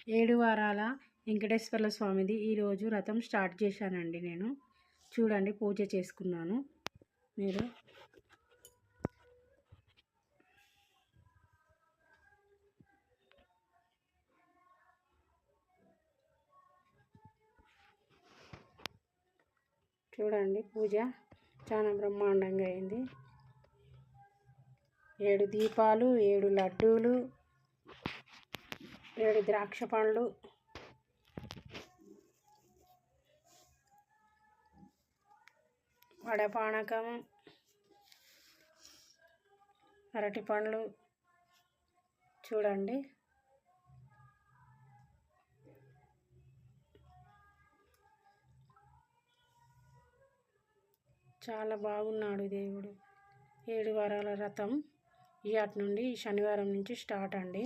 7 వారాల వెంకటేశ్వర స్వామిది ఈరోజు వ్రతం స్టార్ట్ చేశానండి. నేను చూడండి పూజ చేసుకున్నాను. మీరు చూడండి పూజ చాలా బ్రహ్మాండంగా అయింది. 7 దీపాలు, 7 లడ్డూలు, 7 ద్రాక్ష పండ్లు, వడపానకం, అరటి పండ్లు చూడండి. చాలా బాగున్నాడు దేవుడు. 7 వారాల వ్రతం ఇవాటి నుండి శనివారం నుంచి స్టార్ట్ అండి.